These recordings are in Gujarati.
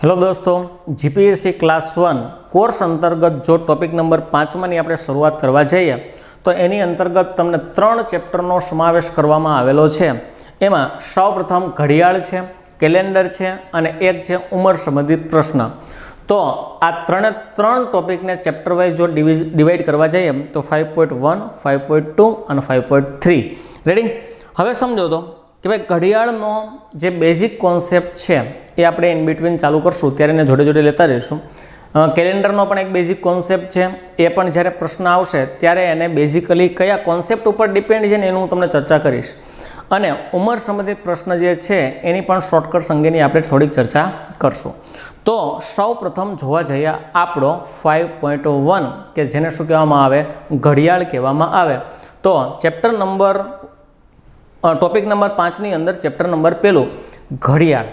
हेलो दोस्तों, जीपीएससी क्लास 1 कोर्स अंतर्गत जो टॉपिक नंबर 5 में આપણે શરૂઆત કરવા જઈએ તો એની અંતર્ગત તમને 3 ચેપ્ટરનો સમાવેશ કરવામાં આવેલો છે। એમાં સૌપ્રથમ ઘડિયાળ છે, કેલેન્ડર છે અને એક છે ઉંમર સંબંધિત પ્રશ્ન। તો આ ત્રણ ટોપિકને ચેપ્ટર વાઇઝ જો ડિવાઈડ કરવા જઈએ તો 5.1, 5.2 અને 5.3 રેડી। હવે સમજો તો કે ભાઈ ઘડિયાળનો જે બેઝિક કોન્સેપ્ટ છે એ આપણે ઇન બિટવીન ચાલુ કરશું ત્યારે એને જોડે જોડે લેતા રહીશું। કેલેન્ડરનો પણ એક બેઝિક કોન્સેપ્ટ છે, એ પણ જ્યારે પ્રશ્ન આવશે ત્યારે એને બેઝિકલી કયા કોન્સેપ્ટ ઉપર ડિપેન્ડ છે ને એનું હું તમને ચર્ચા કરીશ। અને ઉંમર સંબંધિત પ્રશ્ન જે છે એની પણ શોર્ટકટ્સ અંગેની આપણે થોડીક ચર્ચા કરશું। તો સૌ પ્રથમ જોવા જઈએ આપણો 5.1 કે જેને શું કહેવામાં આવે, ઘડિયાળ કહેવામાં આવે। તો ચેપ્ટર નંબર ટોપિક નંબર 5 ની અંદર ચેપ્ટર નંબર 1 ઘડિયાળ।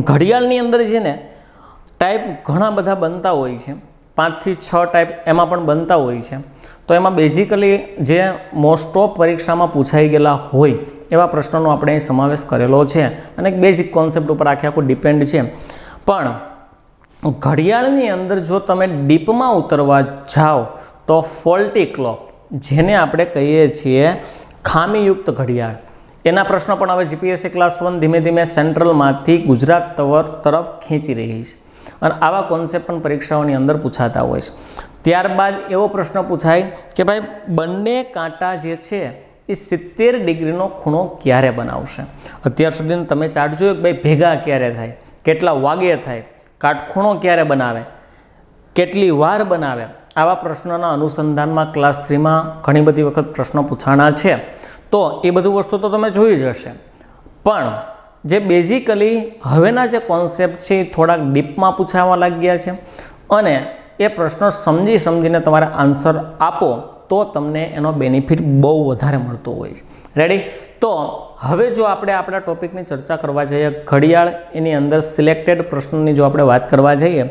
ઘડિયાળની અંદર છે ને ટાઈપ ઘણા બધા બનતા હોય છે, 5 થી 6 ટાઈપ એમાં પણ બનતા હોય છે। તો એમાં બેઝિકલી જે મોસ્ટ ઓફ પરીક્ષામાં પૂછાઈ ગયેલા હોય એવા પ્રશ્નોનો આપણે અહીં સમાવેશ કરેલો છે અને એક બેઝિક કોન્સેપ્ટ ઉપર આખું ડિપેન્ડ છે। પણ ઘડિયાળની અંદર જો તમે ડીપમાં ઉતરવા જાઓ તો ફોલ્ટી ક્લોક, જેને આપણે કહીએ છીએ ખામીયુક્ત ઘડિયાળ, એના પ્રશ્નો પણ હવે જીપીએસસી ક્લાસ 1 ધીમે ધીમે સેન્ટ્રલમાંથી ગુજરાત તરફ ખેંચી રહી છે અને આવા કોન્સેપ્ટ પણ પરીક્ષાઓની અંદર પૂછાતા હોય છે। ત્યારબાદ એવો પ્રશ્ન પૂછાય કે ભાઈ બંને કાંટા જે છે એ 70 ડિગ્રીનો ખૂણો ક્યારે બનાવશે। અત્યાર સુધી તમે ચાર્ટ જોયો કે ભાઈ ભેગા ક્યારે થાય, કેટલા વાગે થાય, કાટખૂણો ક્યારે બનાવે, કેટલી વાર બનાવે, આવા પ્રશ્નોના અનુસંધાનમાં ક્લાસ 3માં ઘણી બધી વખત પ્રશ્નો પૂછાણા છે। તો એ બધું વસ્તુ તો તમે જોઈ જ હશે, પણ જે બેઝિકલી હવેના જે કોન્સેપ્ટ છે એ થોડાક ડીપમાં પૂછાવા લાગ્યા છે અને એ પ્રશ્નો સમજીને તમારે આન્સર આપો તો તમને એનો બેનિફિટ બહુ વધારે મળતો હોય છે। રેડી? તો હવે જો આપણે આપણા ટોપિકની ચર્ચા કરવા જઈએ ઘડિયાળ, એની અંદર સિલેક્ટેડ પ્રશ્નોની જો આપણે વાત કરવા જઈએ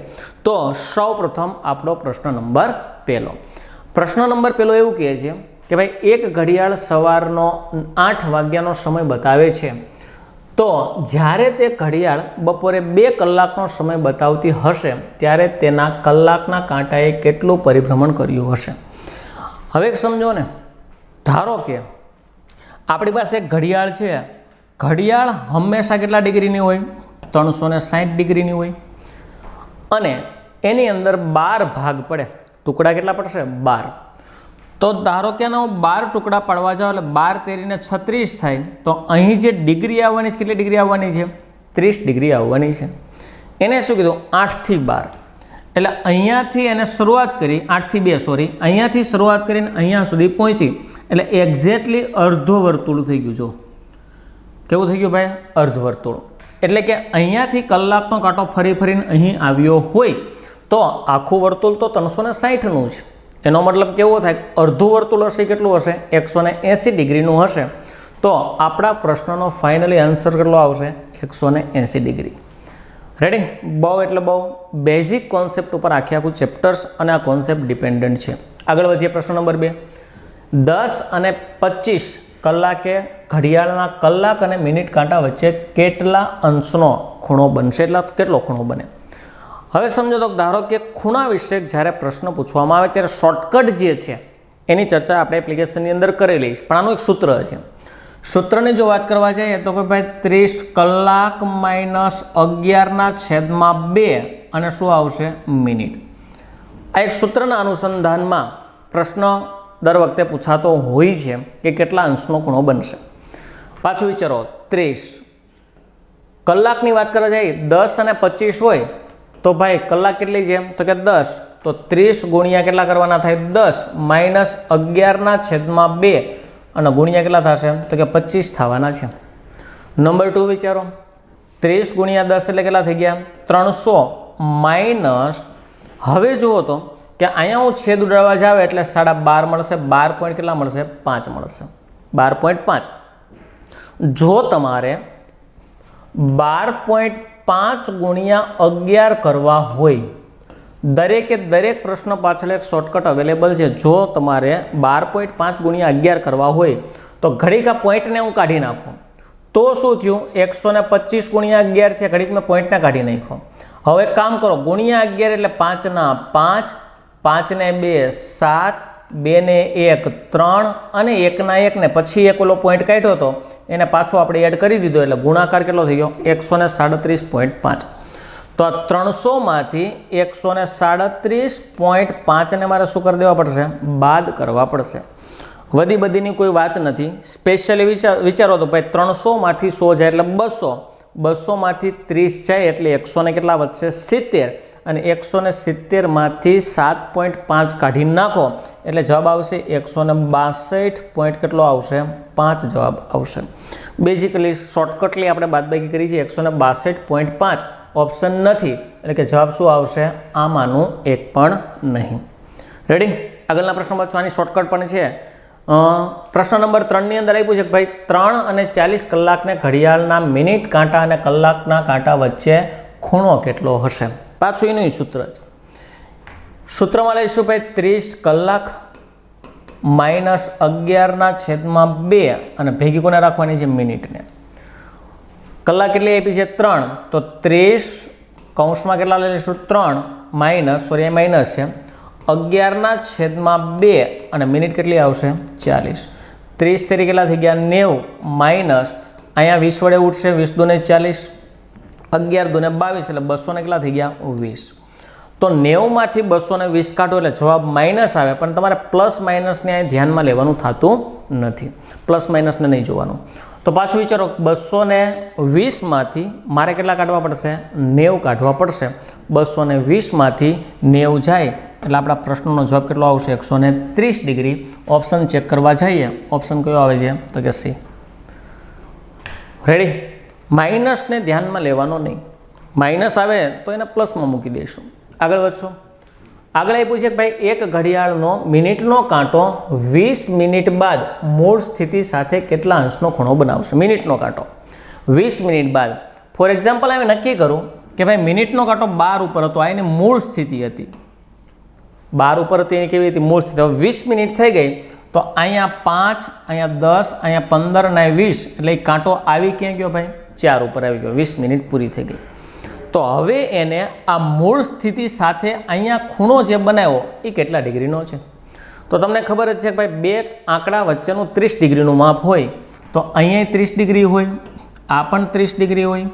તો સૌ પ્રથમ આપણો પ્રશ્ન નંબર 1। પ્રશ્ન નંબર 1 એવું કહે છે કે ભાઈ એક ઘડિયાળ સવારનો 8 વાગ્યાનો સમય બતાવે છે, તો જ્યારે તે ઘડિયાળ બપોરે 2 કલાકનો સમય બતાવતી હશે ત્યારે તેના કલાકના કાંટાએ કેટલું પરિભ્રમણ કર્યું હશે। હવે એક સમજો ને, ધારો કે આપણી પાસે એક ઘડિયાળ છે, ઘડિયાળ હંમેશા કેટલા ડિગ્રીની હોય, 360 ડિગ્રીની હોય અને એની અંદર 12 ભાગ પડે, ટુકડા કેટલા પડશે, 12। તો ધારો કે એના હું 12 ટુકડા પાડવા જાઉં એટલે 12 તેરીને 36 થાય, તો અહીં જે ડિગ્રી આવવાની છે કેટલી ડિગ્રી આવવાની છે, 30 ડિગ્રી આવવાની છે। એને શું કીધું, 8 થી 12, એટલે અહીંયાથી એને શરૂઆત કરી 8 થી 2 સોરી, અહીંયાથી શરૂઆત કરીને અહીંયા સુધી પહોંચી એટલે એક્ઝેક્ટલી અર્ધો વર્તુળ થઈ ગયું। જો કેવું થઈ ગયું ભાઈ, અર્ધ વર્તુળ। એટલે કે અહીંયાથી કલાકનો કાંટો ફરીને અહીં આવ્યો હોય તો આખું વર્તુળ તો 360નું છે, એનો મતલબ કેવો થાય, અડધું વર્તુળ હશે કેટલું હશે, 180 ડિગ્રીનું હશે। તો આપણા પ્રશ્નનો ફાઇનલી આન્સર કેટલો આવશે, 180 ડિગ્રી। રેડી? બહુ એટલે બહુ બેઝિક કોન્સેપ્ટ ઉપર આખું ચેપ્ટર્સ અને આ કોન્સેપ્ટ ડિપેન્ડન્ટ છે। આગળ વધીએ પ્રશ્ન નંબર 2। 10 અને 25 કલાકે ઘડિયાળના કલાક અને મિનિટ કાંટા વચ્ચે કેટલા અંશનો ખૂણો બનશે, એટલે કેટલો ખૂણો બને। હવે સમજો તો ધારો કે ખૂણા વિશે જ્યારે પ્રશ્ન પૂછવામાં આવે ત્યારે શોર્ટકટ જે છે એની ચર્ચા આપણે એપ્લિકેશનની અંદર કરેલી છે, પણ આનું એક સૂત્ર છે। સૂત્રની જો વાત કરવા જઈએ તો કે ભાઈ 30 કલાક માઇનસ 11/2 અને શું આવશે, મિનિટ। આ એક સૂત્રના અનુસંધાનમાં પ્રશ્ન દર વખતે પૂછાતો હોય છે કે કેટલા અંશનો ખૂણો બનશે। પાછું વિચારો, 30 કલાકની વાત કરવા જઈએ 10 અને 25 હોય તો ભાઈ કલાક કેટલી છે, તો કે 10, તો 30 ગુણ્યા કેટલા કરવાના થાય, 10 માઇનસ 11/2 અને ગુણ્યા કેટલા થશે, તો કે 25 થવાના છે। નંબર 2 વિચારો, 30 ગુણ્યા 10 એટલે કેટલા થઈ ગયા, 300 માઇનસ, હવે જુઓ તો કે અહીંયા હું છેદ ઉડાડવા જાવ એટલે 12.5 મળશે, 12 પોઈન્ટ કેટલા મળશે, 5 મળશે, 12.5। જો તમારે 12.5 ગુણ્યા 11 કરવા હોય, દરેકે દરેક પ્રશ્ન પાછળ એક શોર્ટકટ અવેલેબલ છે। જો તમારે 12.5 ગુણ્યા 11 કરવા હોય તો ઘડીક આ પોઈન્ટને હું કાઢી નાખું તો શું થયું, 125 ગુણ્યા 11 થયા, ઘડીક મેં પોઈન્ટને કાઢી નાખ્યો। હવે એક કામ કરો, ગુણ્યા 11 એટલે 5 ના 5, 5 ને 2 7, 2 ને 1 3 અને 1 ના 1 ને પછી એક ઓલો પોઈન્ટ કાઢ્યો હતો એને પાછો આપણે એડ કરી દીધો એટલે ગુણાકાર કેટલો થઈ ગયો 137.5. તો આ 300 માંથી 137.5 ને મારે શું કરી દેવા પડશે? બાદ કરવા પડશે. વધી બધીની કોઈ વાત નથી. સ્પેશિયલી વિચારો તો ભાઈ 300 માંથી 100 જાય એટલે 200, 200 માંથી 30 જાય એટલે 100 ને કેટલા વધશે? 70. અને 170 માંથી 7.5 કાઢી નાખો એટલે જવાબ આવશે 162 પોઈન્ટ કેટલો આવશે? 5 જવાબ આવશે. બેઝિકલી શોર્ટકટલી આપણે બાદબાકી કરી છે 162.5. ઓપ્શન નથી એટલે કે જવાબ શું આવશે? આમાંનું એક પણ નહીં. રેડી? આગળના પ્રશ્ન વાંચવાની શોર્ટકટ પણ છે. પ્રશ્ન નંબર 3 ની અંદર આપ્યું છે કે ભાઈ 3 અને 40 કલાકને ઘડિયાળના મિનિટ કાંટા અને કલાકના કાંટા વચ્ચે ખૂણો કેટલો હશે? પાછું એનું સૂત્ર છે. સૂત્રમાં લઈશું ભાઈ 30 કલાક માઇનસ 11/2 અને ભેગી કોને રાખવાની છે? મિનિટને. કલાક કેટલી આપી છે? 3. તો 30 કૌંસમાં કેટલા લઈ લઈશું? 3 માઇનસ છે 11/2 અને મિનિટ કેટલી આવશે? 40. 30 તરીકે કેટલા થઈ ગયા? 90 માઇનસ અહીંયા 20 વડે ઉઠશે 20 દુને 40, 11 દુને 22 એટલે 200 ને કેટલા થઈ ગયા? 20. તો 90 માંથી 220 કાઢો એટલે જવાબ માઇનસ આવે, પણ તમારે પ્લસ માઇનસને અહીં ધ્યાનમાં લેવાનું થતું નથી. પ્લસ માઇનસને નહીં જોવાનું. તો પાછું વિચારો 220 માંથી મારે કેટલા કાઢવા પડશે? 90 કાઢવા પડશે. 220 માંથી 90 જાય એટલે આપણા પ્રશ્નનો જવાબ કેટલો આવશે? 130 ડિગ્રી. ઓપ્શન ચેક કરવા જઈએ. ઓપ્શન કયો આવે છે? તો કે સી. રેડી? માઇનસને ધ્યાનમાં લેવાનો નહીં. માઇનસ આવે તો એને પ્લસમાં મૂકી દઈશું. આગળ વધશો. આગળ આપ્યું છે કે ભાઈ એક ઘડિયાળનો મિનિટનો કાંટો 20 મિનિટ બાદ મૂળ સ્થિતિ સાથે કેટલા અંશનો ખૂણો બનાવશે? મિનિટનો કાંટો 20 મિનિટ બાદ. ફોર એક્ઝામ્પલ અમે નક્કી કરું કે ભાઈ મિનિટનો કાંટો 12 ઉપર હતો, આ એની મૂળ સ્થિતિ હતી. 12 ઉપર હતી એની કેવી હતી? મૂળ સ્થિતિ. 20 મિનિટ થઈ ગઈ તો અહીંયા 5, અહીંયા 10, અહીંયા 15 અને 20 એટલે એ કાંટો આવી ક્યાં ગયો ભાઈ? 4 ઉપર આવી ગયો. 20 મિનિટ પૂરી થઈ ગઈ. તો હવે એને આ મૂળ સ્થિતિ સાથે અહીંયા ખૂણો જે બનાવ્યો એ કેટલા ડિગ્રીનો છે? તો તમને ખબર જ છે કે ભાઈ બે આંકડા વચ્ચેનું 30 ડિગ્રીનું માપ હોય તો અહીંયા 30 ડિગ્રી હોય, આ પણ 30 ડિગ્રી હોય,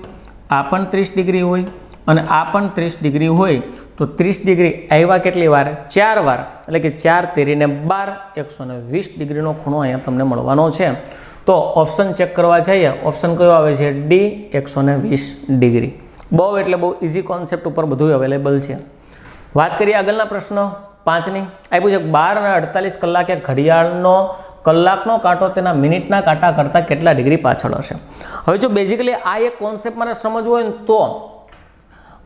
આ પણ 30 ડિગ્રી હોય અને આ પણ 30 ડિગ્રી હોય. તો 30 ડિગ્રી આવ્યા કેટલી વાર? 4 વાર. એટલે કે 4 તેરીને 12, 120 ડિગ્રીનો ખૂણો અહીંયા તમને મળવાનો છે. તો ઓપ્શન ચેક કરવા જઈએ. ઓપ્શન કયો આવે છે? D, 120 degree. બહુ એટલે બહુ ઇઝી કોન્સેપ્ટ ઉપર બધું અવેલેબલ છે. વાત કરીએ આગળના પ્રશ્ન 5ની. આપ્યું છે 12 અને 48 કલાકે ઘડિયાળનો કલાકનો કાંટો તેના મિનિટના કાંટા કરતાં કેટલા ડિગ્રી પાછળ હશે? હવે જો બેઝિકલી આ એક કોન્સેપ્ટ મારે સમજવો હોય ને તો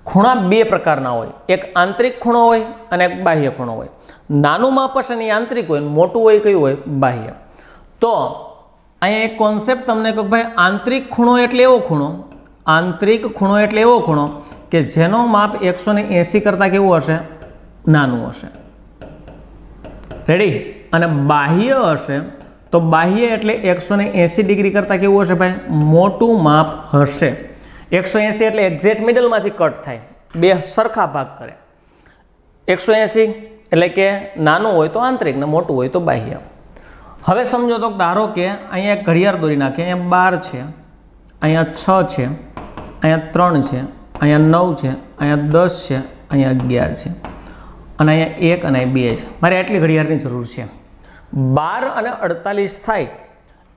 ખૂણા બે પ્રકારના હોય. એક આંતરિક ખૂણો હોય અને એક બાહ્ય ખૂણો હોય. નાનું માપ હશે ને એ આંતરિક હોય, મોટું હોય કયું હોય? બાહ્ય. તો અહીંયા એક કોન્સેપ્ટ તમને કહું ભાઈ આંતરિક ખૂણો એટલે એવો ખૂણો, આંતરિક ખૂણો એટલે એવો ખૂણો કે જેનો માપ 180 કરતાં કેવું હશે? નાનું હશે. રેડી? અને બાહ્ય હશે તો બાહ્ય એટલે 180 ડિગ્રી કરતાં કેવું હશે ભાઈ? મોટું માપ હશે. 180 એટલે એક્ઝેક્ટ મિડલમાંથી કટ થાય, બે સરખા ભાગ કરે. 180 એટલે કે નાનું હોય તો આંતરિક ને મોટું હોય તો બાહ્ય. હવે સમજો તો ધારો કે અહીંયા એક ઘડિયાળ દોરી નાખીએ. અહીંયા 12 છે, અહીંયા 6 છે, અહીંયા 3 છે, અહીંયા 9 છે, અહીંયા 10 છે, અહીંયા 11 છે અને અહીંયા 1 અને 2 છે. મારે આટલી ઘડિયાળની જરૂર છે. 12 અને 48 થાય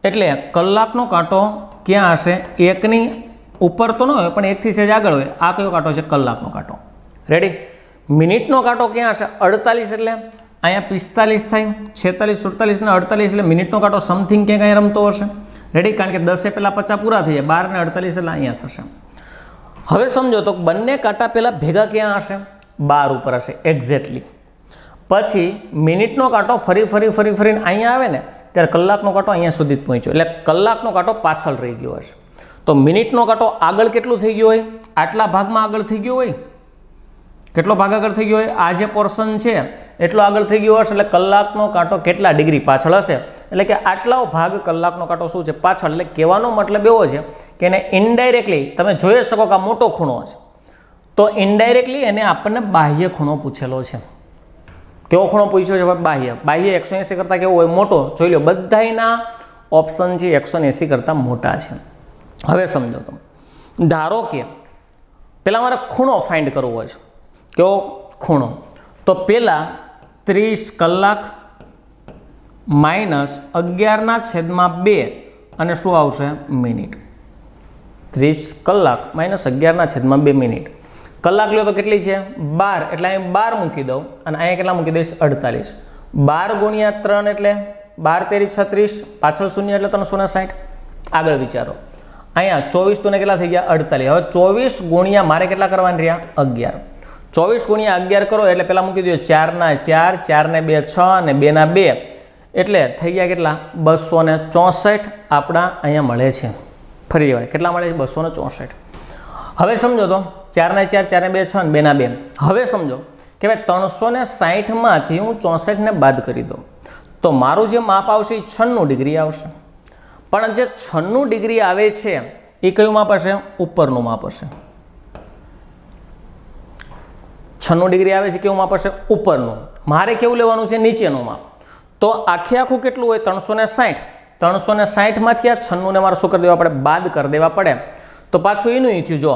એટલે કલાકનો કાંટો ક્યાં હશે? 1ની ઉપર તો ન હોય પણ 1થી સહેજ આગળ હોય. આ કયો કાંટો છે? કલાકનો કાંટો. રેડી? મિનિટનો કાંટો ક્યાં હશે? 48 એટલે અહીંયા 45 થાય, 46, 47 ને 48 એટલે મિનિટનો કાંટો સમથિંગ ક્યાં કાંઈ રમતો હશે. રેડી? કારણ કે 10 પહેલાં 50 પૂરા થઈ જાય, 12 ને 48 એટલે અહીંયા થશે. હવે સમજો તો બંને કાંટા પહેલાં ભેગા ક્યાં હશે? 12 ઉપર હશે એક્ઝેક્ટલી. પછી મિનિટનો કાંટો ફરીને અહીંયા આવે ને ત્યારે કલાકનો કાંટો અહીંયા સુધી જ પહોંચ્યો એટલે કલાકનો કાંટો પાછળ રહી ગયો હશે. તો મિનિટનો કાંટો આગળ કેટલું થઈ ગયો હોય? આટલા ભાગમાં આગળ થઈ ગયો હોય. કેટલો ભાગ આગળ થઈ ગયો હોય? આ જે પોર્શન છે એટલો આગળ થઈ ગયો હશે એટલે કલાકનો કાંટો કેટલા ડિગ્રી પાછળ હશે? એટલે કે આટલો ભાગ કલાકનો કાંટો શું છે? પાછળ. એટલે કહેવાનો મતલબ એવો છે કે એને ઇનડાયરેક્ટલી તમે જોઈ શકો કે આ મોટો ખૂણો છે. તો ઇનડાયરેક્ટલી એને આપણને બાહ્ય ખૂણો પૂછેલો છે. કેવો ખૂણો પૂછ્યો છે? બાહ્ય. બાહ્ય 180 કરતાં કેવો હોય? મોટો. જોઈ લો, બધાના ઓપ્શન છે 180 કરતાં મોટા છે. હવે સમજો તમે, ધારો કે પહેલાં મારે ખૂણો ફાઇન્ડ કરવો હોય છે. કેવો ખૂણો? તો પહેલાં 30 કલાક માઇનસ 11/2 અને શું આવશે? મિનિટ. 30 કલાક માઇનસ 11/2 મિનિટ. કલાક લ્યો તો કેટલી છે? 12. એટલે અહીં 12 મૂકી દઉં અને અહીંયા કેટલા મૂકી દઈશ? 48. 12 ગુણ્યા 3 એટલે 12 × 36, પાછળ શૂન્ય એટલે 360. આગળ વિચારો, અહીંયા 24 તું કેટલા થઈ ગયા? 48. હવે 24 ગુણ્યા મારે કેટલા કરવાના રહ્યા? 11. 24 ગુણ્યા 11 કરો એટલે પહેલાં મૂકી દો 4 ના 4, 4 ને 2 6 અને 2 ના 2 એટલે થઈ ગયા કેટલા? 264 આપણા અહીંયા મળે છે. ફરી જવાય, કેટલા મળે છે? 264. હવે સમજો તો 4 ના 4, 4 ને 2 6 અને 2 ના 2. હવે સમજો કે ભાઈ 360માંથી હું 64 ને બાદ કરી દઉં તો મારું જે માપ આવશે એ 96 ડિગ્રી આવશે. પણ જે 96 ડિગ્રી આવે છે એ કયું માપ હશે? ઉપરનું માપ હશે. 96 ડિગ્રી આવે છે કેવું માપ હશે? ઉપરનું. મારે કેવું લેવાનું છે? નીચેનું માપ. તો આખે આખું કેટલું હોય? 360. 360માંથી આ 96 ને મારે શું કરી દેવા પડે? બાદ કરી દેવા પડે. તો પાછું એનું થયું, જો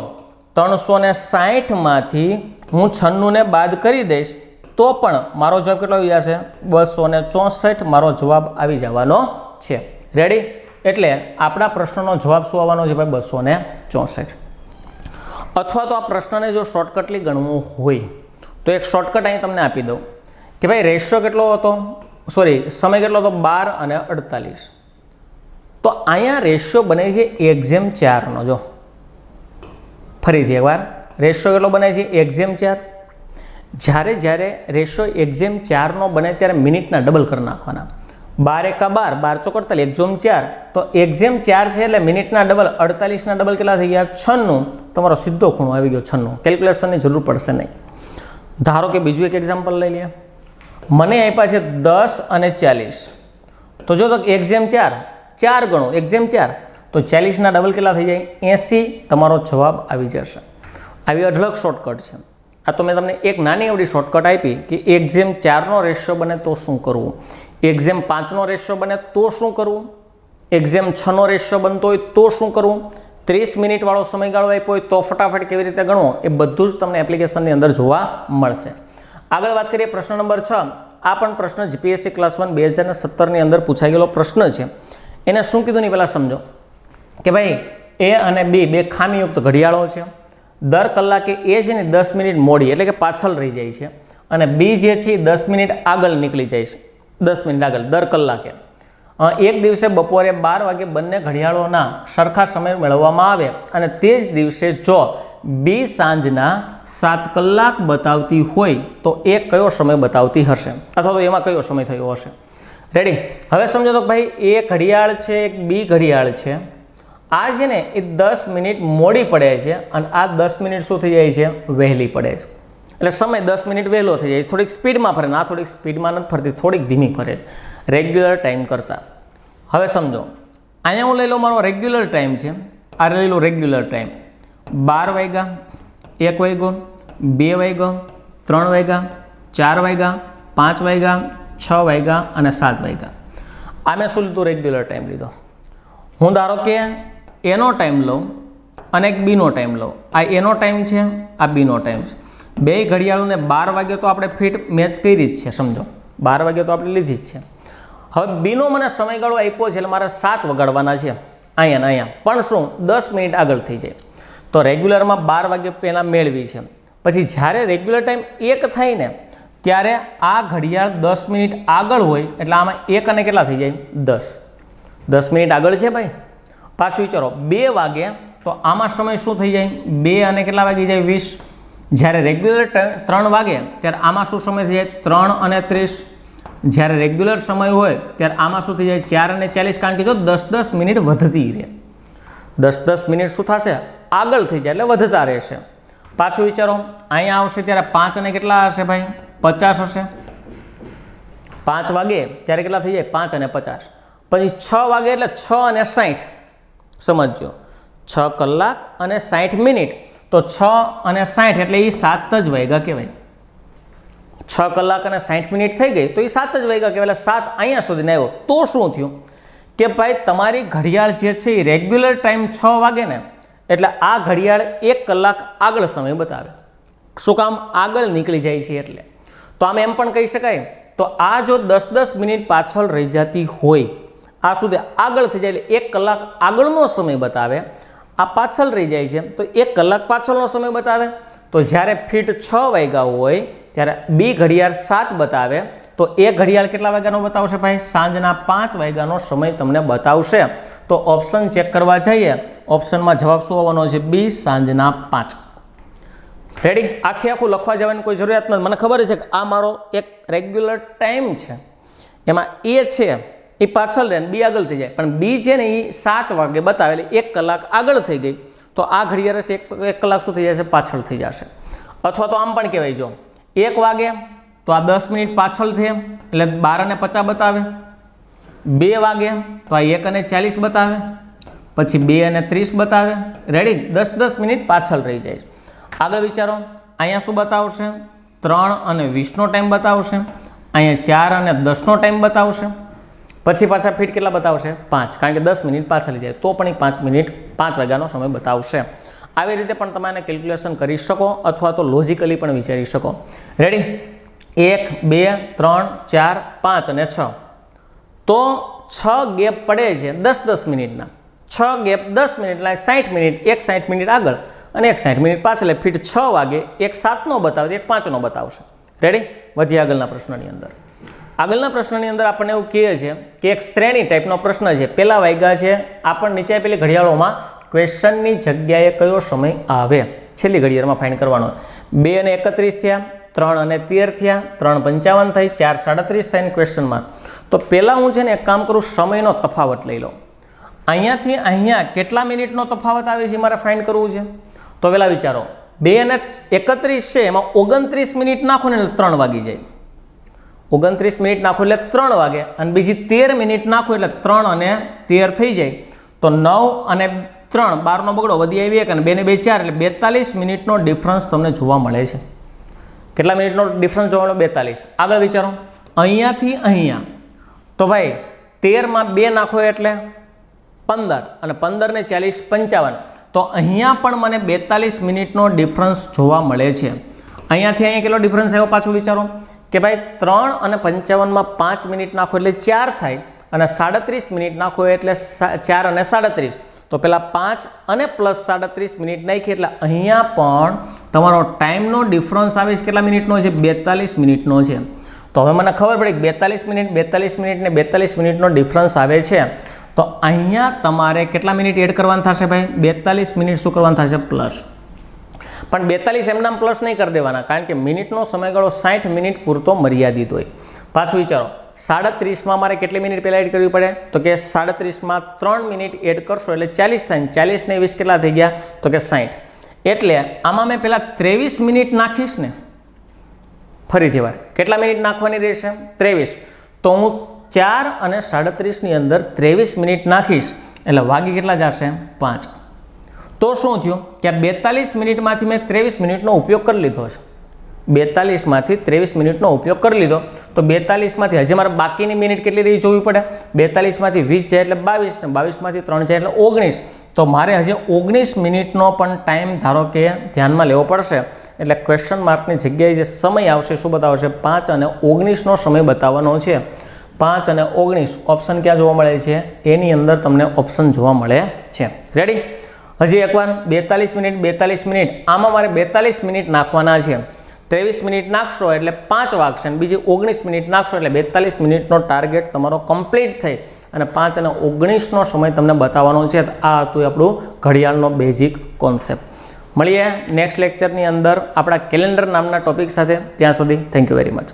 360માંથી હું 96 ને બાદ કરી દઈશ તો પણ મારો જવાબ કેટલો આવી જશે? 264 મારો જવાબ આવી જવાનો છે. રેડી? એટલે આપણા પ્રશ્નનો જવાબ શું આવવાનો છે ભાઈ? 264. અથવા તો આ પ્રશ્નને જો શોર્ટકટલી ગણવું હોય તો એક શોર્ટકટ અહીં તમને આપી દઉં કે ભાઈ રેશિયો કેટલો હતો? સોરી, સમય કેટલો હતો? 12 અને 48. તો અહીંયા રેશિયો બને છે 1:4નો. જો ફરીથી એકવાર, રેશિયો કેટલો બને છે? 1:4. જ્યારે રેશિયો 1:4નો બને ત્યારે મિનિટના ડબલ કરી નાખવાના. 12 × 12, 12 × 48, 1:4. તો 1:4 છે એટલે મિનિટના ડબલ 48 ના ડબલ કેટલા થઈ ગયા? 96. તમારો સીધો ખૂણો આવી ગયો 96. કેલ્ક્યુલેશનની જરૂર પડશે નહીં. ધારો કે બીજું એક એક્ઝામ્પલ લઈ લઈએ. મને આપ્યા છે 10 અને 40. તો જો તો 1:4, 4 ગણો 1:4 તો 40 ના ડબલ કેટલા થઈ જાય? 80. તમારો જવાબ આવી જશે. આવી અઢળક શોર્ટકટ છે. આ તો મેં તમને એક નાની એવડી શોર્ટકટ આપી કે 1:4નો રેશિયો બને તો શું કરવું, 1:5નો રેશિયો બને તો શું કરવું, 1:6નો રેશિયો બનતો હોય તો શું કરવું, 30 મિનિટ વાળો સમયગાળો આપ્યો હોય તો ફટાફટ કેવી રીતે ગણવો, એ બધું જ તમને એપ્લિકેશનની અંદર જોવા મળશે. આગળ વાત કરીએ પ્રશ્ન નંબર 6. આ પણ પ્રશ્ન જીપીએસસી ક્લાસ 1 2017ની અંદર પૂછાઈ ગયેલો પ્રશ્ન છે. એને શું કીધું નહીં પહેલાં સમજો કે ભાઈ એ અને બી બે ખામીયુક્ત ઘડિયાળો છે. દર કલાકે એ છે ને 10 મિનિટ મોડી એટલે કે પાછળ રહી જાય છે અને બી જે છે એ 10 મિનિટ આગળ નીકળી જાય છે, 10 મિનિટ આગળ દર કલાકે. એક દિવસે બપોરે 12 વાગે બંને ઘડિયાળોના સરખા સમય મેળવવામાં આવે અને તે જ દિવસે જો બી સાંજના 7 કલાક બતાવતી હોય તો એ કયો સમય બતાવતી હશે અથવા તો એમાં કયો સમય થયો હશે. રેડી? હવે સમજો તો ભાઈ એ ઘડિયાળ છે, એક બી ઘડિયાળ છે. આ છે ને એ 10 મિનિટ મોડી પડે છે અને આ 10 મિનિટ શું થઈ જાય છે? વહેલી પડે છે. એટલે સમય 10 મિનિટ વહેલો થઈ જાય. થોડીક સ્પીડમાં ફરે ને આ થોડીક સ્પીડમાં નથી ફરતી, થોડીક ધીમી ફરે રેગ્યુલર ટાઈમ કરતાં. હવે સમજો અહીંયા હું લઈ લઉં મારો રેગ્યુલર ટાઈમ છે, આ લઈ લઉં રેગ્યુલર ટાઈમ. 12 વાગ્યા, 1 વાગ્યો, 2 વાગ્યો, 3 વાગ્યા, 4 વાગ્યા, 5 વાગ્યા, 6 વાગ્યા અને 7 વાગ્યા. આ મેં શું લીધું? રેગ્યુલર ટાઈમ લીધો. હું ધારો કે એનો ટાઈમ લઉં અને એક બીનો ટાઈમ લઉં. આ એનો ટાઈમ છે, આ બીનો ટાઈમ છે. બે ઘડિયાળોને 12 વાગે તો આપણે ફિટ મેચ કરી જ છે. સમજો 12 વાગે તો આપણે લીધી જ છે. હવે બીનો મને સમયગાળો આપ્યો છે એટલે મારે 7 વગાડવાના છે અહીંયા ને અહીંયા, પણ શું 10 મિનિટ આગળ થઈ જાય. તો રેગ્યુલરમાં 12 વાગે પહેલાં મેળવી છે. પછી જ્યારે રેગ્યુલર ટાઈમ 1 થાય ને ત્યારે આ ઘડિયાળ 10 મિનિટ આગળ હોય એટલે આમાં 1 અને કેટલા થઈ જાય? 10 મિનિટ આગળ છે ભાઈ. પાછું વિચારો 2 વાગે તો આમાં સમય શું થઈ જાય? 2 અને કેટલા વાગી જાય? 20. જ્યારે રેગ્યુલર 3 વાગે ત્યારે આમાં શું સમય થઈ જાય? 3 અને 30. જ્યારે રેગ્યુલર સમય હોય ત્યારે આમાં શું થઈ જાય? 4 અને 40. કારણ કે જો 10 મિનિટ વધતી રહે, 10 મિનિટ શું થશે? આગળ થઈ જાય એટલે વધતા રહેશે. પાછું વિચારો અહીંયા આવશે ત્યારે 5 અને કેટલા હશે ભાઈ? 50 હશે. 5 વાગે ત્યારે કેટલા થઈ જાય? 5 અને 50. પછી 6 વાગે એટલે 6 અને 60. સમજો 6 કલાક અને 60 મિનિટ. તો તો 6:60 એટલે એ 7 જ વાગ્યા કહેવાય. 6 કલાક અને 60 મિનિટ થઈ ગઈ તો એ 7 જ વાગ્યા કહેવાય. એટલે 7 અહીંયા સુધીને આવ્યો. તો શું થયું કે ભાઈ તમારી ઘડિયાળ જે છે એ રેગ્યુલર ટાઈમ 6 વાગે ને એટલે આ ઘડિયાળ 1 કલાક આગળ સમય બતાવે. શું કામ? આગળ નીકળી જાય છે એટલે. તો આમ એમ પણ કહી શકાય તો આ જો 10-10 મિનિટ પાછળ રહી જતી હોય, આ સુધી આગળ થઈ જાય એટલે 1 કલાક આગળનો સમય બતાવે, આ પાછળ રહી જાય છે તો 1 કલાક પાછળનો સમય બતાવે. તો જ્યારે ફીટ 6 વાગ્યા હોય ત્યારે બી ઘડિયાળ 7 બતાવે તો એ ઘડિયાળ કેટલા વાગ્યાનો બતાવશે ભાઈ? સાંજના 5 વાગ્યાનો સમય તમને બતાવશે. તો ઓપ્શન ચેક કરવા જઈએ, ઓપ્શનમાં જવાબ શું આવવાનો છે? બી, સાંજના 5. રેડી? આખું લખવા જવાની કોઈ જરૂરિયાત નથી. મને ખબર છે કે આ મારો એક રેગ્યુલર ટાઈમ છે, એમાં એ છે એ પાછળ રહે, બી આગળ થઈ જાય, પણ બી છે ને એ 7 વાગે બતાવે એટલે 1 કલાક આગળ થઈ ગઈ તો આ ઘડિયાળ છે 1 કલાક શું થઈ જશે? પાછળ થઈ જશે. અથવા તો આમ પણ કહેવાય, જો 1 વાગે તો આ 10 મિનિટ પાછળ થઈ એટલે 12:50 બતાવે. 2 વાગે તો આ 1:40 બતાવે, પછી 2:30 બતાવે. રેડી? 10-10 મિનિટ પાછળ રહી જાય. આગળ વિચારો, અહીંયા શું બતાવશે? 3:20નો ટાઈમ બતાવશે. અહીંયા 4:10નો ટાઈમ બતાવશે. પછી પાછા ફીટ કેટલા બતાવશે? 5, કારણ કે 10 મિનિટ પાછળ જાય તો પણ એ 5 વાગ્યાનો સમય બતાવશે. આવી રીતે પણ તમે આને કેલ્ક્યુલેશન કરી શકો અથવા તો લોજિકલી પણ વિચારી શકો. રેડી? 1, 2, 3, 4, 5 અને 6. તો 6 ગેપ પડે છે 10-10 મિનિટના. 6 ગેપ 10 મિનિટના 60 મિનિટ, એક 60 મિનિટ આગળ અને એક 60 મિનિટ પાછળ. ફીટ 6 વાગે એક 7નો બતાવે, એક 5નો બતાવશે. રેડી? વધી આગળના પ્રશ્નની અંદર. આગળના પ્રશ્નની અંદર આપણને એવું કહે છે કે એક શ્રેણી ટાઈપનો પ્રશ્ન છે. પહેલા વાગ્યા છે, આપણને નીચે આપેલી ઘડિયાળોમાં ક્વેશ્ચનની જગ્યાએ કયો સમય આવે છેલ્લી ઘડિયાળમાં ફાઇન્ડ કરવાનો. 2:31 થયા, 3:13 થયા, 3:55 થઈ, 4:37 થઈને ક્વેશ્ચન માર્ક. તો પહેલાં હું છે ને એક કામ કરું, સમયનો તફાવત લઈ લઉં. અહીંયાથી અહીંયા કેટલા મિનિટનો તફાવત આવે છે મારે ફાઇન્ડ કરવું છે. તો પહેલાં વિચારો, 2:31 છે એમાં 29 મિનિટ નાખો ને એટલે 3 વાગી જાય. 29 મિનિટ નાખો એટલે 3 વાગે અને બીજી 13 મિનિટ નાખો એટલે 3:13 થઈ જાય. તો 9 અને 3, 12નો બગડો વધી આવી 1 અને 2 ને 2 4 એટલે 42 મિનિટનો ડિફરન્સ તમને જોવા મળે છે. કેટલા મિનિટનો ડિફરન્સ જોવા મળે? 42. આગળ વિચારો, અહીંયાથી અહીંયા તો ભાઈ 13માં 2 નાખો એટલે 15 અને 15 ને 40 55. તો અહીંયા પણ મને 42 મિનિટનો ડિફરન્સ જોવા મળે છે. અહીંયાથી અહીંયા કેટલો ડિફરન્સ આવ્યો પાછું વિચારો કે ભાઈ 3 અને 55માં 5 મિનિટ નાખો એટલે 4 થાય અને 37 મિનિટ નાખો એટલે 4 અને 37. તો પેલા 5 અને પ્લસ 37 મિનિટ નાખી એટલે અહીંયા પણ તમારો ટાઈમનો ડિફરન્સ આવે છે કેટલા મિનિટનો છે? 42 મિનિટનો છે. તો હવે મને ખબર પડી કે 42 મિનિટ ને 42 મિનિટનો ડિફરન્સ આવે છે. તો અહીંયા તમારે કેટલા મિનિટ એડ કરવાના થશે ભાઈ? 42 મિનિટ શું કરવાના થશે? પ્લસ. પણ 42 એમનામ પ્લસ નહીં કરી દેવાના, કારણ કે મિનિટનો સમયગાળો 60 મિનિટ પૂરતો મર્યાદિત હોય. પાછું વિચારો, 37માં મારે કેટલી મિનિટ પહેલાં એડ કરવી પડે? તો કે 37માં 3 મિનિટ એડ કરશો એટલે 40 થાય. 40 ને 20 કેટલા થઈ ગયા? તો કે 60. એટલે આમાં મેં પહેલાં 23 મિનિટ નાખીશ ને, ફરીથી વાર કેટલા મિનિટ નાખવાની રહેશે? 23. તો હું 4 અને 37ની અંદર 23 મિનિટ નાખીશ એટલે વાગી કેટલા જશે? 5. તો શું થયું કે 42 મિનિટમાંથી મેં 23 મિનિટનો ઉપયોગ કરી લીધો છે. 42માંથી 23 મિનિટનો ઉપયોગ કરી લીધો. તો 42માંથી હજી મારે બાકીની મિનિટ કેટલી રહી જોવી પડે? 42માંથી 20 જાય એટલે 22 ને 22માંથી 3 જાય એટલે 19. તો મારે હજી 19 મિનિટનો પણ ટાઈમ ધારો કે ધ્યાનમાં લેવો પડશે. એટલે ક્વેશ્ચન માર્કની જગ્યાએ જે સમય આવશે શું બતાવશે? 5 અને 19નો સમય બતાવવાનો છે. 5 અને 19 ઓપ્શન ક્યાં જોવા મળે છે? એની અંદર તમને ઓપ્શન જોવા મળે છે. રેડી? હજી એકવાર 42 મિનિટ આમાં મારે 42 મિનિટ નાખવાના છે. 23 મિનિટ નાખશો એટલે 5 વાગશે અને બીજી 19 મિનિટ નાખશો એટલે 42 મિનિટનો ટાર્ગેટ તમારો કમ્પ્લીટ થઈ અને 5 અને 19નો સમય તમને બતાવવાનો છે. આ હતું આપણું ઘડિયાળનો બેઝિક કોન્સેપ્ટ. મળીએ નેક્સ્ટ લેક્ચરની અંદર આપણા કેલેન્ડર નામના ટોપિક સાથે. ત્યાં સુધી થેન્ક યુ વેરી મચ.